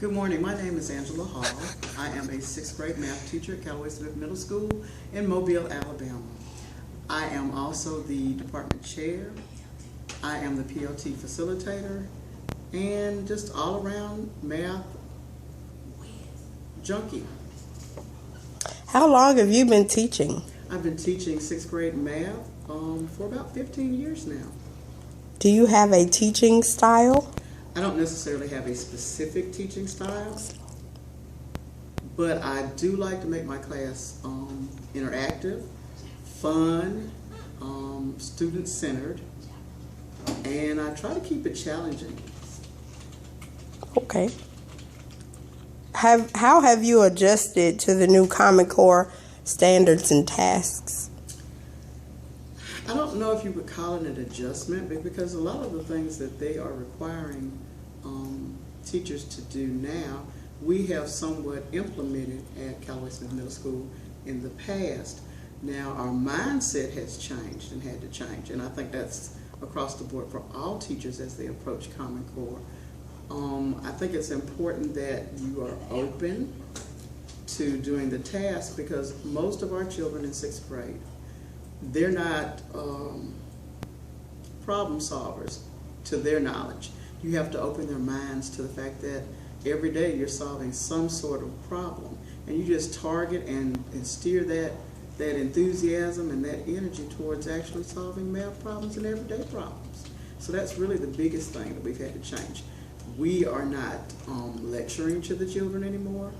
Good morning. My name is Angela Hall. I am a sixth grade math teacher at Callaway Smith Middle School in Mobile, Alabama. I am also the department chair. I am the PLT facilitator and just all around math junkie. How long have you been teaching? I've been teaching sixth grade math for about 15 years now. Do you have a teaching style? I don't necessarily have a specific teaching style, but I do like to make my class interactive, fun, student-centered, and I try to keep it challenging. Okay. How have you adjusted to the new Common Core standards and tasks? I don't know if you would call it an adjustment, because a lot of the things that they are requiring teachers to do now, we have somewhat implemented at Callaway Smith Middle School in the past. Now our mindset has changed and had to change, and I think that's across the board for all teachers as they approach Common Core. I think it's important that you are open to doing the task, because most of our children in sixth grade, they're not problem solvers to their knowledge. You have to open their minds to the fact that every day you're solving some sort of problem, and you just target and steer that enthusiasm and that energy towards actually solving math problems and everyday problems. So that's really the biggest thing that we've had to change. We are not lecturing to the children anymore.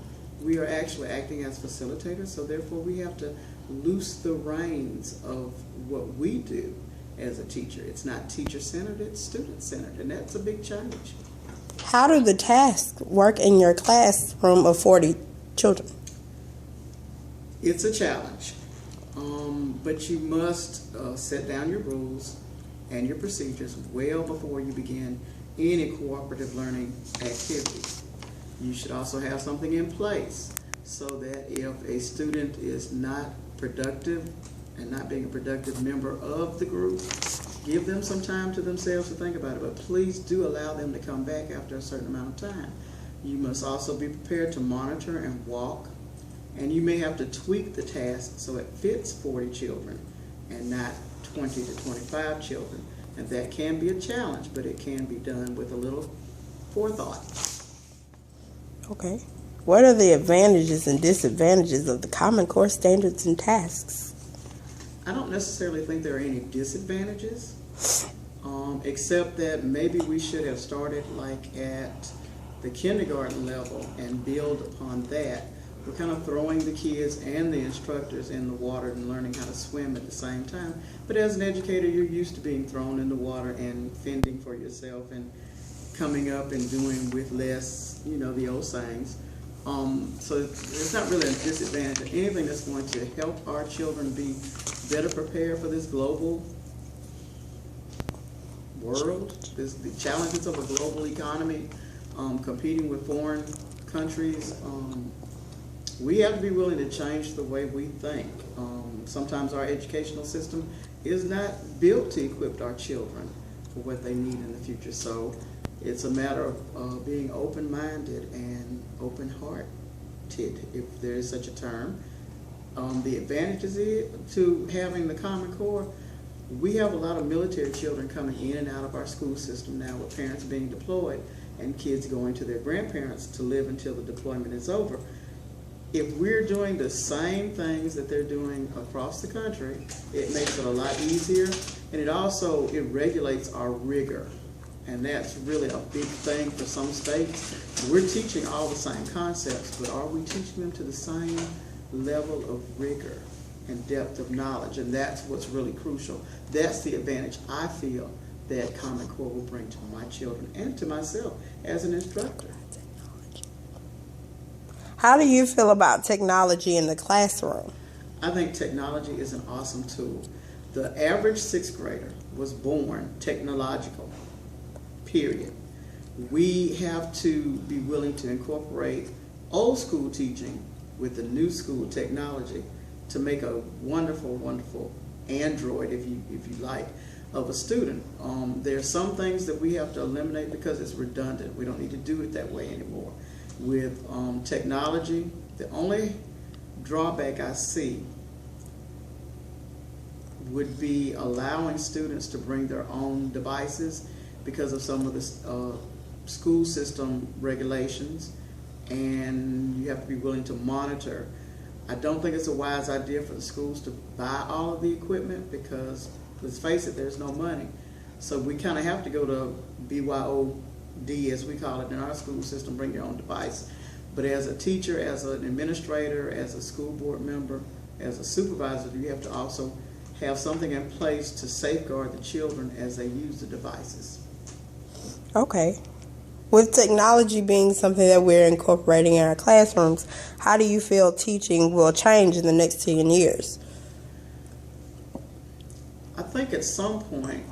We are actually acting as facilitators, so therefore we have to loose the reins of what we do as a teacher. It's not teacher-centered, it's student-centered, and that's a big change. How do the tasks work in your classroom of 40 children? It's a challenge, but you must set down your rules and your procedures well before you begin any cooperative learning activities. You should also have something in place so that if a student is not productive and not being a productive member of the group, give them some time to themselves to think about it, but please do allow them to come back after a certain amount of time. You must also be prepared to monitor and walk, and you may have to tweak the task so it fits 40 children and not 20 to 25 children. And that can be a challenge, but it can be done with a little forethought. Okay. What are the advantages and disadvantages of the Common Core standards and tasks? I don't necessarily think there are any disadvantages, except that maybe we should have started like at the kindergarten level and build upon that. We're kind of throwing the kids and the instructors in the water and learning how to swim at the same time. But as an educator, you're used to being thrown in the water and fending for yourself and coming up and doing with less, the old sayings. So it's not really a disadvantage. Anything that's going to help our children be better prepared for this global world, the challenges of a global economy, competing with foreign countries. We have to be willing to change the way we think. Sometimes our educational system is not built to equip our children for what they need in the future. So it's a matter of being open-minded and open-hearted, if there is such a term. The advantages to having the Common Core, we have a lot of military children coming in and out of our school system now, with parents being deployed and kids going to their grandparents to live until the deployment is over. If we're doing the same things that they're doing across the country, it makes it a lot easier, and it regulates our rigor. And that's really a big thing for some states. We're teaching all the same concepts, but are we teaching them to the same level of rigor and depth of knowledge? And that's what's really crucial. That's the advantage I feel that Common Core will bring to my children and to myself as an instructor. How do you feel about technology in the classroom? I think technology is an awesome tool. The average sixth grader was born technological, period. We have to be willing to incorporate old school teaching with the new school technology to make a wonderful, wonderful android, if you like, of a student. There are some things that we have to eliminate because it's redundant. We don't need to do it that way anymore. with technology. The only drawback I see would be allowing students to bring their own devices because of some of the school system regulations, and you have to be willing to monitor. I don't think it's a wise idea for the schools to buy all of the equipment because, let's face it, there's no money. So we kind of have to go to BYOD, as we call it in our school system, bring your own device. But as a teacher, as an administrator, as a school board member, as a supervisor, you have to also have something in place to safeguard the children as they use the devices. Okay. With technology being something that we're incorporating in our classrooms, how do you feel teaching will change in the next 10 years? I think at some point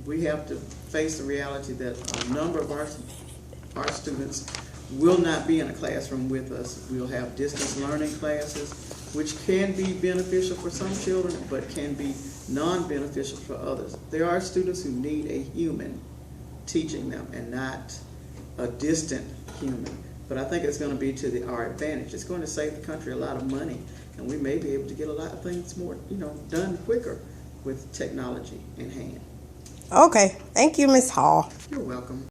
we have to face the reality that a number of our students will not be in a classroom with us. We'll have distance learning classes, which can be beneficial for some children, but can be non-beneficial for others. There are students who need a human teaching them and not a distant human. But I think it's going to be to our advantage. It's going to save the country a lot of money, and we may be able to get a lot of things more, done quicker with technology in hand. Okay. Thank you, Ms. Hall. You're welcome.